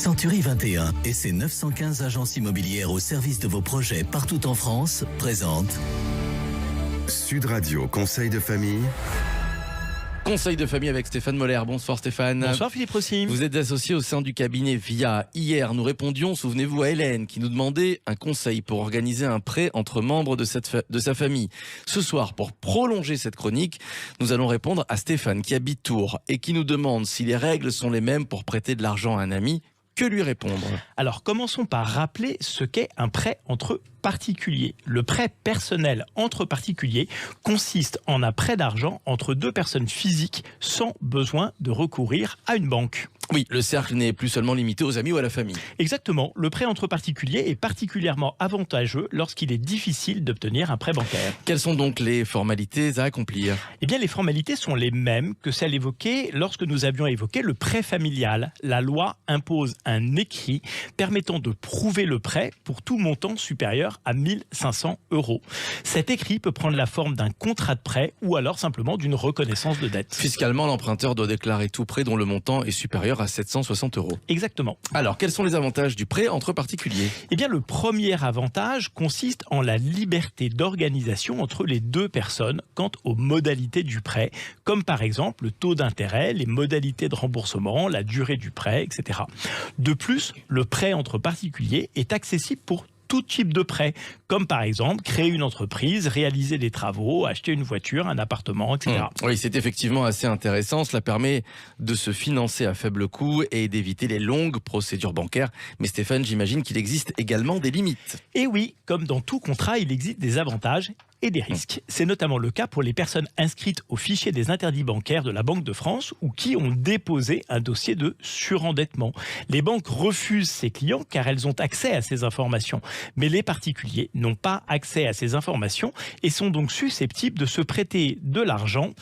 Century 21 et ses 915 agences immobilières au service de vos projets partout en France présentent Sud Radio Conseil de famille. Conseil de famille avec Stéphane Moller. Bonsoir Stéphane. Bonsoir Philippe Rossi. Vous êtes associé au sein du cabinet VIA. Hier, nous répondions, souvenez-vous, à Hélène qui nous demandait un conseil pour organiser un prêt entre membres de sa famille. Ce soir, pour prolonger cette chronique, nous allons répondre à Stéphane qui habite Tours et qui nous demande si les règles sont les mêmes pour prêter de l'argent à un ami. Que lui répondre? Alors commençons par rappeler ce qu'est un prêt entre particuliers. Le prêt personnel entre particuliers consiste en un prêt d'argent entre deux personnes physiques sans besoin de recourir à une banque. Oui, le cercle n'est plus seulement limité aux amis ou à la famille. Exactement, le prêt entre particuliers est particulièrement avantageux lorsqu'il est difficile d'obtenir un prêt bancaire. Quelles sont donc les formalités à accomplir? Eh bien, les formalités sont les mêmes que celles évoquées lorsque nous avions évoqué le prêt familial. La loi impose un écrit permettant de prouver le prêt pour tout montant supérieur à 1 500 €. Cet écrit peut prendre la forme d'un contrat de prêt ou alors simplement d'une reconnaissance de dette. Fiscalement, l'emprunteur doit déclarer tout prêt dont le montant est supérieur à 760 €. Exactement. Alors, quels sont les avantages du prêt entre particuliers? Eh bien, le premier avantage consiste en la liberté d'organisation entre les deux personnes quant aux modalités du prêt, comme par exemple le taux d'intérêt, les modalités de remboursement, la durée du prêt, etc. De plus, le prêt entre particuliers est accessible pour tout type de prêt, comme par exemple créer une entreprise, réaliser des travaux, acheter une voiture, un appartement, etc. Oui, c'est effectivement assez intéressant. Cela permet de se financer à faible coût et d'éviter les longues procédures bancaires. Mais Stéphane, j'imagine qu'il existe également des limites. Et oui, comme dans tout contrat, il existe des avantages et des risques. C'est notamment le cas pour les personnes inscrites au fichier des interdits bancaires de la Banque de France ou qui ont déposé un dossier de surendettement. Les banques refusent ces clients car elles ont accès à ces informations. Mais les particuliers n'ont pas accès à ces informations et sont donc susceptibles de se prêter de l'argent,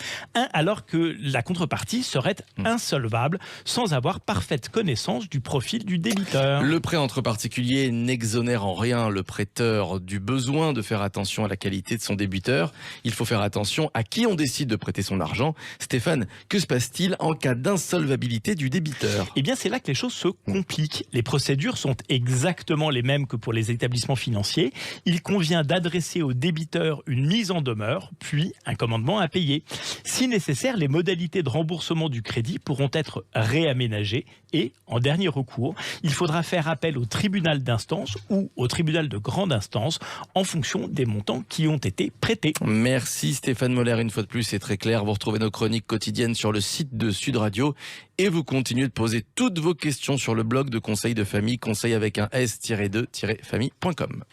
alors que la contrepartie serait insolvable sans avoir parfaite connaissance du profil du débiteur. Le prêt entre particuliers n'exonère en rien le prêteur du besoin de faire attention à la qualité de son débiteur. Il faut faire attention à qui on décide de prêter son argent. Stéphane, que se passe-t-il en cas d'insolvabilité du débiteur? Eh bien, c'est là que les choses se compliquent. Les procédures sont exactement les mêmes que pour les établissements financiers. Il convient d'adresser au débiteur une mise en demeure, puis un commandement à payer. Si nécessaire, les modalités de remboursement du crédit pourront être réaménagées et, en dernier recours, il faudra faire appel au tribunal d'instance ou au tribunal de grande instance en fonction des montants qui ont été prêtés. Merci Stéphane Moller, une fois de plus, c'est très clair. Vous retrouvez nos chroniques quotidiennes sur le site de Sud Radio et vous continuez de poser toutes vos questions sur le blog de Conseil de famille, conseil avec un s-2-famille.com.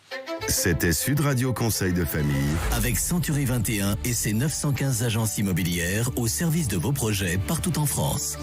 C'était Sud Radio Conseil de famille. avec Century 21 et ses 915 agences immobilières au service de vos projets partout en France.